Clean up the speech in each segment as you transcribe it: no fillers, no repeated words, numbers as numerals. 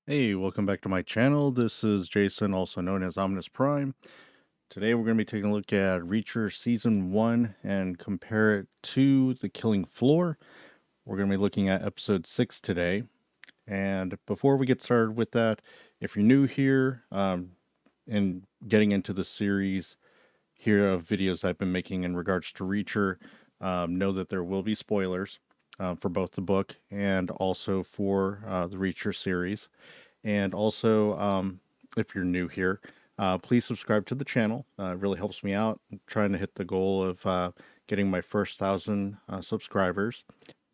Hey, welcome back to my channel. This is Jason, also known as Omnis Prime. Today we're going to be taking a look at Reacher Season 1 and compare it to The Killing Floor. We're going to be looking at Episode 6 today. And before we get started with that, if you're new here and getting into the series here of videos I've been making in regards to Reacher, know that there will be spoilers for both the book and also for the Reacher series. And also, if you're new here, please subscribe to the channel. It really helps me out. I'm trying to hit the goal of getting my first 1,000 subscribers.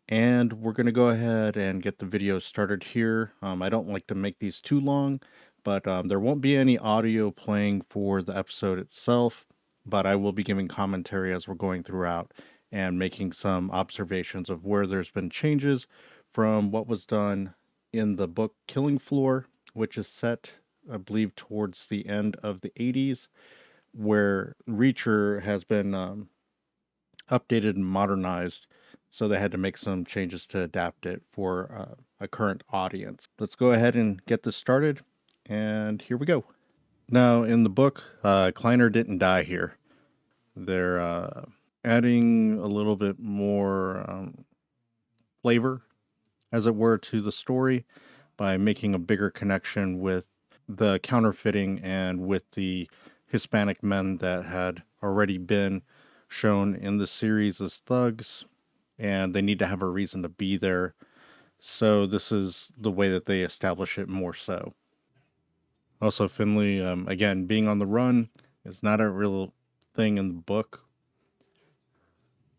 And we're going to go ahead and get the video started here. I don't like to make these too long, but there won't be any audio playing for the episode itself, but I will be giving commentary as we're going throughout and making some observations of where there's been changes from what was done in the book Killing Floor, which is set, I believe, towards the end of the 80s, where Reacher has been updated and modernized. So they had to make some changes to adapt it for a current audience. Let's go ahead and get this started. And here we go. Now, in the book, Kleiner didn't die here. They're adding a little bit more flavor, as it were, to the story by making a bigger connection with the counterfeiting and with the Hispanic men that had already been shown in the series as thugs, and they need to have a reason to be there. So this is the way that they establish it more so. Also, Finley, again, being on the run is not a real thing in the book.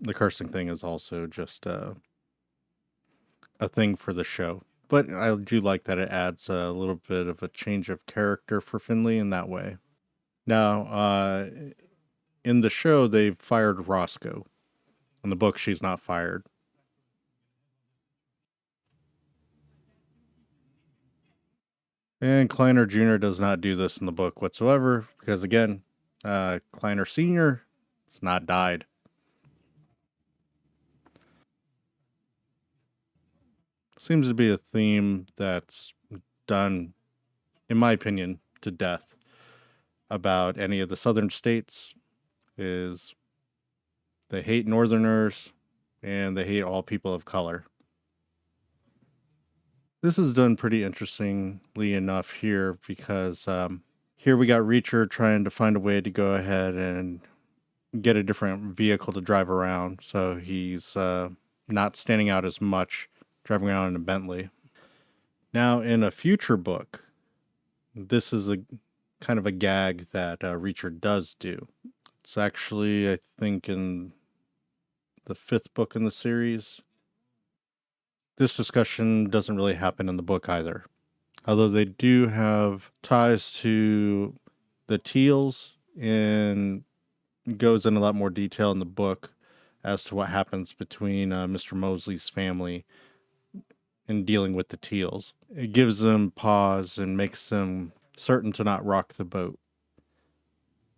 The cursing thing is also just a thing for the show. But I do like that it adds a little bit of a change of character for Finley in that way. Now, in the show, they fired Roscoe. In the book, she's not fired. And Kleiner Jr. does not do this in the book whatsoever because, again, Kleiner Sr. has not died. Seems to be a theme that's done, in my opinion, to death about any of the southern states is they hate Northerners and they hate all people of color. This is done pretty interestingly enough here because here we got Reacher trying to find a way to go ahead and get a different vehicle to drive around. So he's not standing out as much driving around in a Bentley. Now, in a future book, this is a kind of a gag that Reacher does do. It's actually, I think, in the 5th book in the series. This discussion doesn't really happen in the book either. Although they do have ties to the Teals and goes in a lot more detail in the book as to what happens between Mr. Mosley's family in dealing with the Teals. It gives them pause and makes them certain to not rock the boat.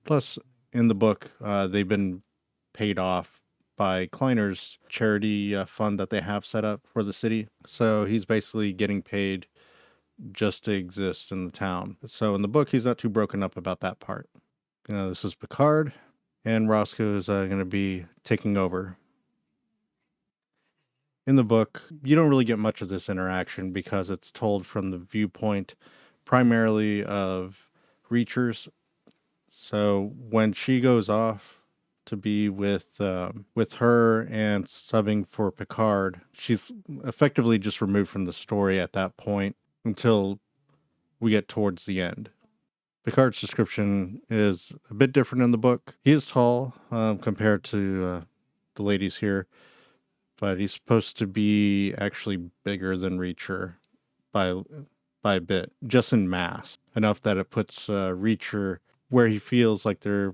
Plus, in the book, they've been paid off by Kleiner's charity fund that they have set up for the city. So he's basically getting paid just to exist in the town. So in the book, he's not too broken up about that part. This is Picard, and Roscoe is going to be taking over. In the book, you don't really get much of this interaction because it's told from the viewpoint primarily of Reachers. So when she goes off to be with her and subbing for Picard, she's effectively just removed from the story at that point until we get towards the end. Picard's description is a bit different in the book. He is tall compared to the ladies here, but he's supposed to be actually bigger than Reacher by a bit, just in mass, enough that it puts Reacher where he feels like there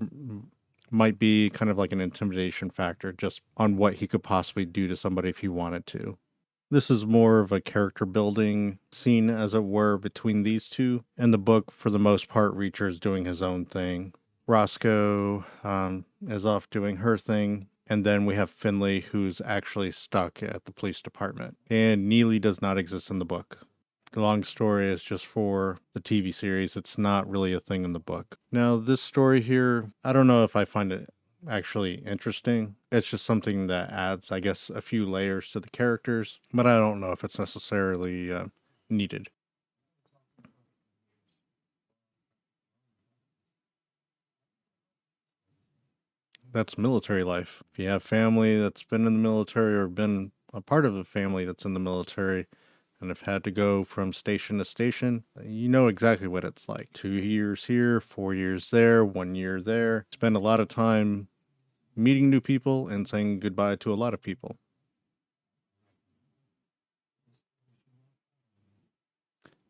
might be kind of like an intimidation factor just on what he could possibly do to somebody if he wanted to. This is more of a character building scene, as it were, between these two. In the book, for the most part, Reacher is doing his own thing. Roscoe is off doing her thing. And then we have Finley, who's actually stuck at the police department. And Neely does not exist in the book. The long story is just for the TV series. It's not really a thing in the book. Now, this story here, I don't know if I find it actually interesting. It's just something that adds, I guess, a few layers to the characters, but I don't know if it's necessarily needed. That's military life. If you have family that's been in the military or been a part of a family that's in the military and have had to go from station to station, you know exactly what it's like. 2 years here, 4 years there, 1 year there. Spend a lot of time meeting new people and saying goodbye to a lot of people.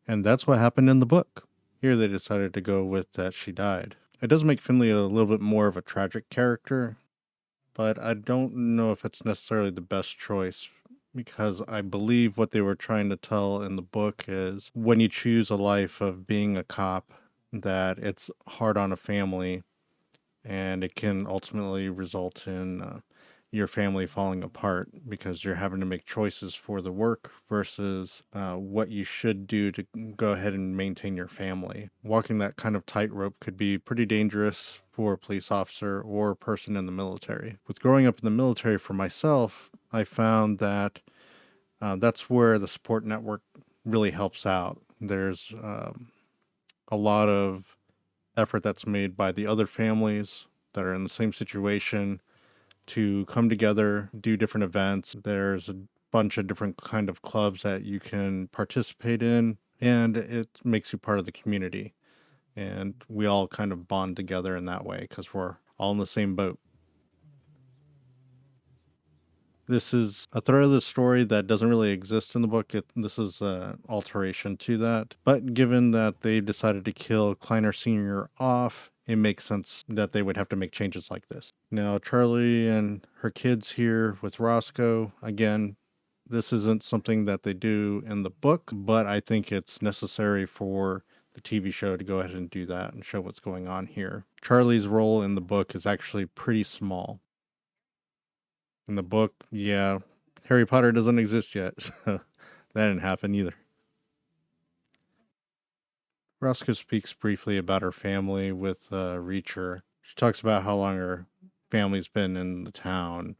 And that's what happened in the book. Here they decided to go with that she died. It does make Finley a little bit more of a tragic character, but I don't know if it's necessarily the best choice because I believe what they were trying to tell in the book is when you choose a life of being a cop, that it's hard on a family and it can ultimately result in your family falling apart because you're having to make choices for the work versus what you should do to go ahead and maintain your family. Walking that kind of tightrope could be pretty dangerous for a police officer or a person in the military. With growing up in the military for myself, I found that that's where the support network really helps out. There's a lot of effort that's made by the other families that are in the same situation to come together, do different events. There's a bunch of different kind of clubs that you can participate in, and it makes you part of the community. And we all kind of bond together in that way because we're all in the same boat. This is a thread of the story that doesn't really exist in the book. This is an alteration to that. But given that they decided to kill Kleiner Sr. off, it makes sense that they would have to make changes like this. Now, Charlie and her kids here with Roscoe, again, this isn't something that they do in the book, but I think it's necessary for the TV show to go ahead and do that and show what's going on here. Charlie's role in the book is actually pretty small. In the book, yeah, Harry Potter doesn't exist yet, so that didn't happen either. Roscoe speaks briefly about her family with Reacher. She talks about how long her family's been in the town,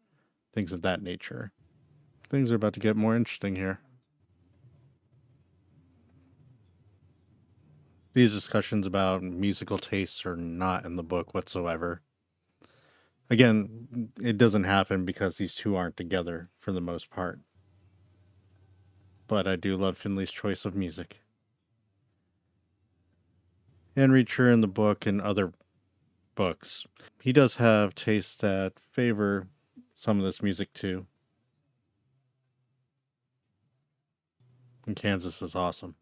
things of that nature. Things are about to get more interesting here. These discussions about musical tastes are not in the book whatsoever. Again, it doesn't happen because these two aren't together for the most part. But I do love Finley's choice of music. And Reacher in the book and other books. He does have tastes that favor some of this music too. And Kansas is awesome.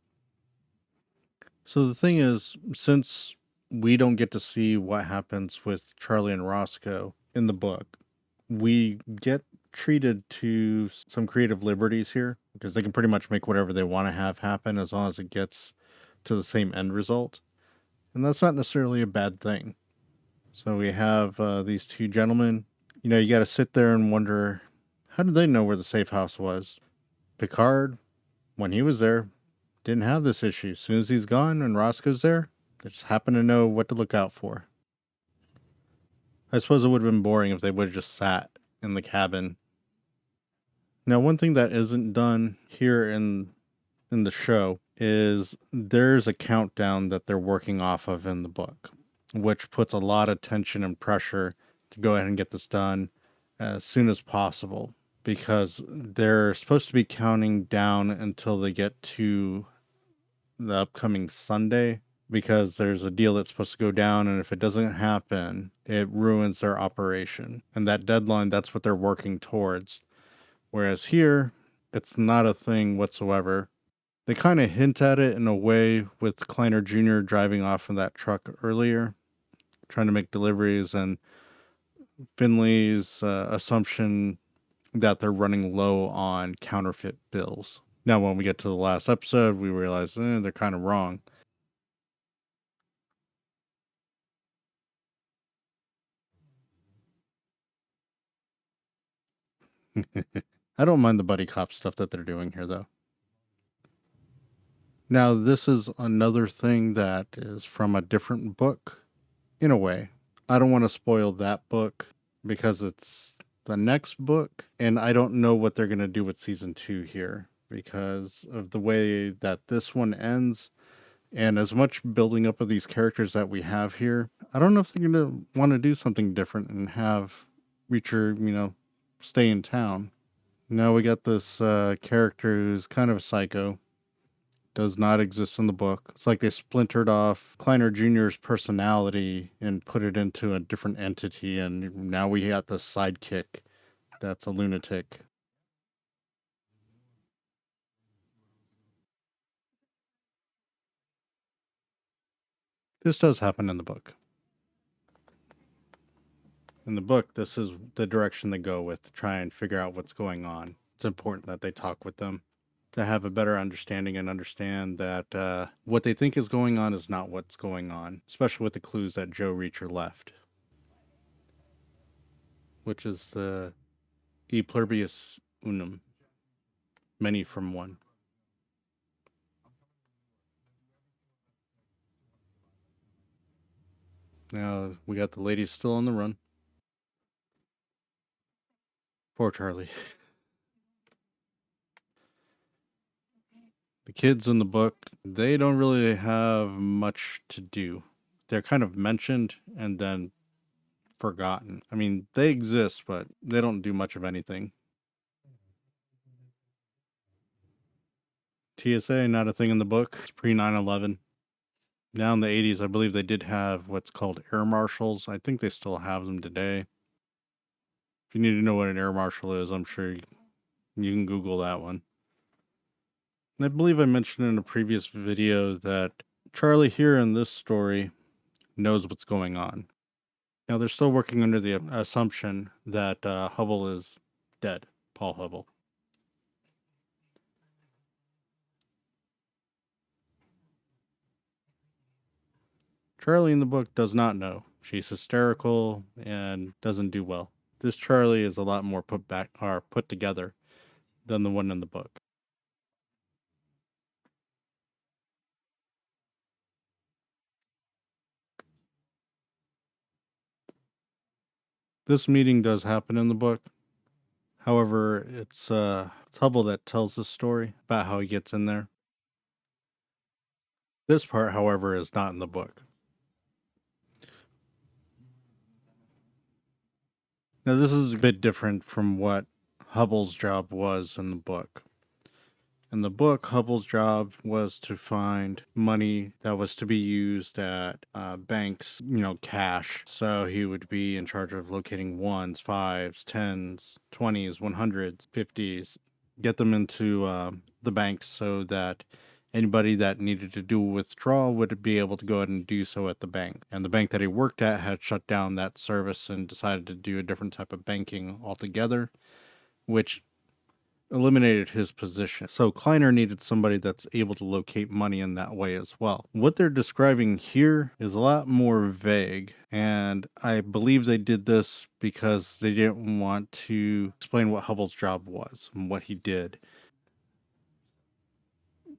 So the thing is, since we don't get to see what happens with Charlie and Roscoe in the book, we get treated to some creative liberties here because they can pretty much make whatever they want to have happen as long as it gets to the same end result. And that's not necessarily a bad thing. So we have these two gentlemen. You know, you got to sit there and wonder, how did they know where the safe house was? Picard, when he was there, didn't have this issue. As soon as he's gone and Roscoe's there, they just happen to know what to look out for. I suppose it would have been boring if they would have just sat in the cabin. Now, one thing that isn't done here in the show is there's a countdown that they're working off of in the book, which puts a lot of tension and pressure to go ahead and get this done as soon as possible because they're supposed to be counting down until they get to the upcoming Sunday because there's a deal that's supposed to go down, and if it doesn't happen, it ruins their operation. And that deadline, that's what they're working towards. Whereas here, it's not a thing whatsoever. They kind of hint at it in a way with Kleiner Jr. driving off in that truck earlier, trying to make deliveries, and Finley's assumption that they're running low on counterfeit bills. Now, when we get to the last episode, we realize they're kind of wrong. I don't mind the buddy cop stuff that they're doing here, though. Now, this is another thing that is from a different book, in a way. I don't want to spoil that book because it's the next book, and I don't know what they're going to do with season 2 here because of the way that this one ends. And as much building up of these characters that we have here, I don't know if they're going to want to do something different and have Reacher, stay in town. Now we got this character who's kind of a psycho, does not exist in the book. It's like they splintered off Kleiner Jr.'s personality and put it into a different entity, and now we got the sidekick that's a lunatic. This does happen in the book. In the book, this is the direction they go with to try and figure out what's going on. It's important that they talk with them to have a better understanding and understand that what they think is going on is not what's going on, especially with the clues that Joe Reacher left, which is the E pluribus unum, many from one. Now we got the ladies still on the run. Poor Charlie. The kids in the book, they don't really have much to do. They're kind of mentioned and then forgotten. I mean, they exist, but they don't do much of anything. TSA, not a thing in the book. It's pre 9/11. Now in the 80s, I believe they did have what's called air marshals. I think they still have them today. If you need to know what an air marshal is, I'm sure you can Google that one. And I believe I mentioned in a previous video that Charlie here in this story knows what's going on. Now they're still working under the assumption that Hubble is dead, Paul Hubble. Charlie in the book does not know. She's hysterical and doesn't do well. This Charlie is a lot more put back or put together than the one in the book. This meeting does happen in the book. However, it's Hubble that tells the story about how he gets in there. This part, however, is not in the book. Now, this is a bit different from what Hubble's job was in the book. In the book, Hubble's job was to find money that was to be used at banks, cash. So he would be in charge of locating ones, fives, tens, 20s, 100s, 50s, get them into the banks so that anybody that needed to do a withdrawal would be able to go ahead and do so at the bank. And the bank that he worked at had shut down that service and decided to do a different type of banking altogether, which eliminated his position. So Kleiner needed somebody that's able to locate money in that way as well. What they're describing here is a lot more vague, and I believe they did this because they didn't want to explain what Hubble's job was and what he did.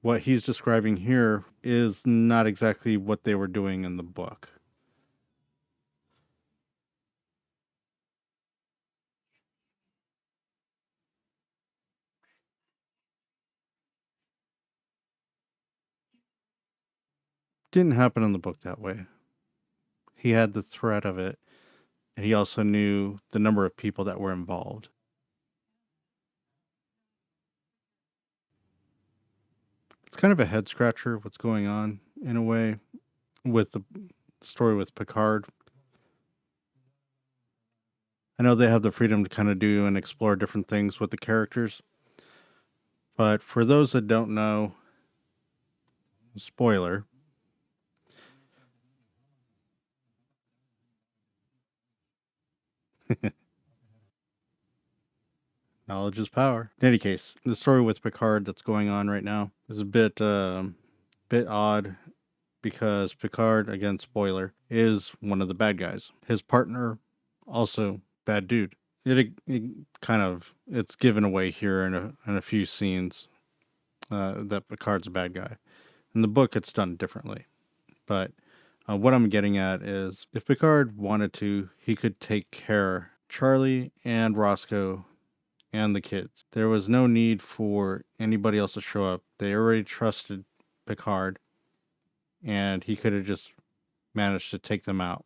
What he's describing here is not exactly what they were doing in the book. Didn't happen in the book that way. He had the threat of it, and he also knew the number of people that were involved. It's kind of a head scratcher what's going on in a way with the story with Picard. I know they have the freedom to kind of do and explore different things with the characters, but for those that don't know, spoiler, knowledge is power. In any case, the story with Picard that's going on right now is a bit odd because Picard, again, spoiler, is one of the bad guys. His partner, also bad dude. It kind of it's given away here in a few scenes that Picard's a bad guy. In the book, it's done differently. But what I'm getting at is if Picard wanted to, he could take care of Charlie and Roscoe and the kids. There was no need for anybody else to show up. They already trusted Picard, and he could have just managed to take them out.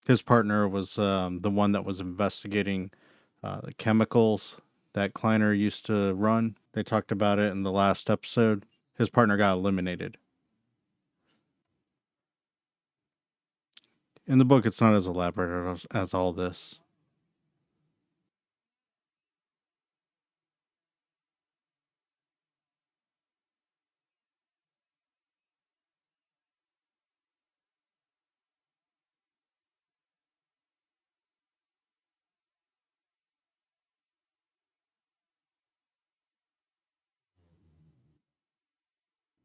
His partner was the one that was investigating the chemicals that Kleiner used to run. They talked about it in the last episode. His partner got eliminated. In the book, it's not as elaborate as all this.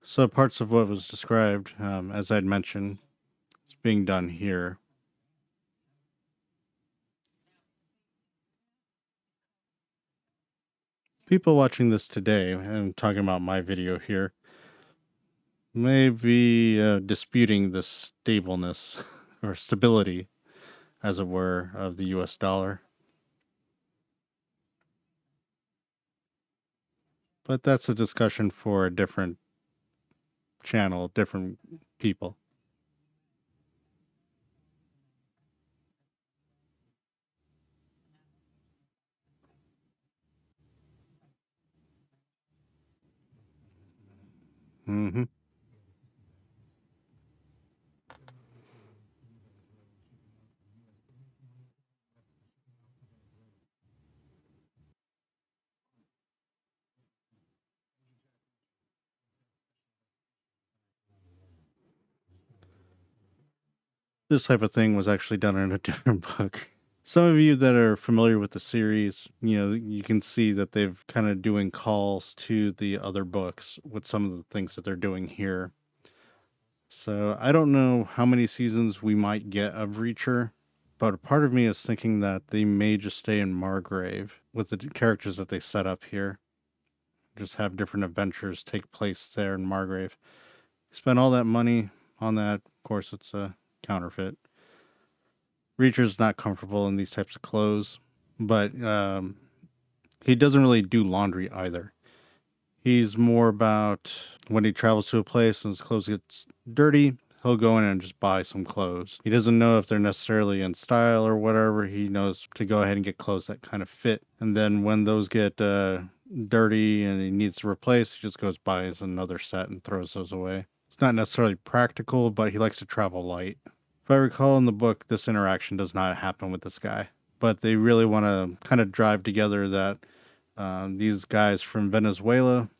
So parts of what was described, as I'd mentioned, is being done here. People watching this today, and talking about my video here, may be disputing the stableness or stability, as it were, of the US dollar. But that's a discussion for a different channel, different people. Mm-hmm. This type of thing was actually done in a different book. Some of you that are familiar with the series, you can see that they've kind of doing calls to the other books with some of the things that they're doing here. So I don't know how many seasons we might get of Reacher, but a part of me is thinking that they may just stay in Margrave with the characters that they set up here. Just have different adventures take place there in Margrave. Spend all that money on that. Of course, it's a counterfeit. Reacher's not comfortable in these types of clothes, but he doesn't really do laundry either. He's more about when he travels to a place and his clothes gets dirty, he'll go in and just buy some clothes. He doesn't know if they're necessarily in style or whatever. He knows to go ahead and get clothes that kind of fit. And then when those get dirty and he needs to replace, he just goes buys another set and throws those away. It's not necessarily practical, but he likes to travel light. If I recall in the book, this interaction does not happen with this guy. But they really want to kind of drive together that these guys from Venezuela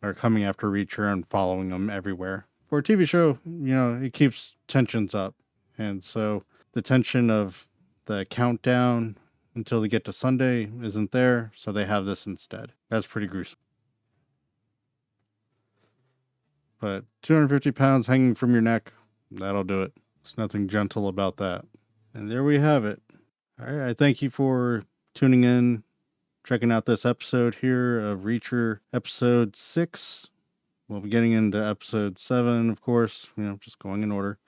are coming after Reacher and following him everywhere. For a TV show, it keeps tensions up. And so the tension of the countdown until they get to Sunday isn't there, so they have this instead. That's pretty gruesome. But 250 pounds hanging from your neck, that'll do it. There's nothing gentle about that. And there we have it. All right, I thank you for tuning in, checking out this episode here of Reacher episode 6. We'll be getting into episode 7, of course, just going in order.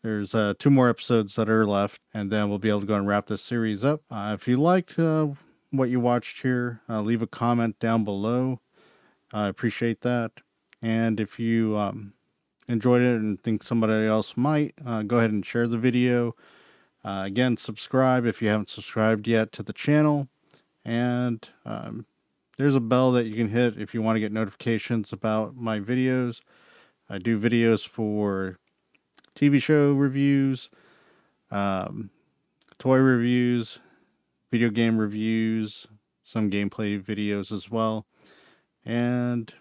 There's 2 more episodes that are left, and then we'll be able to go and wrap this series up. If you liked what you watched here, leave a comment down below. I appreciate that. And if you enjoyed it and think somebody else might, go ahead and share the video. Again, subscribe if you haven't subscribed yet to the channel. And there's a bell that you can hit if you want to get notifications about my videos. I do videos for TV show reviews, toy reviews, video game reviews, some gameplay videos as well. And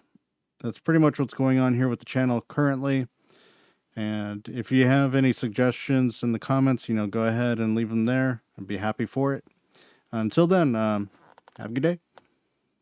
that's pretty much what's going on here with the channel currently. And if you have any suggestions in the comments, go ahead and leave them there. I'd be happy for it. Until then, have a good day.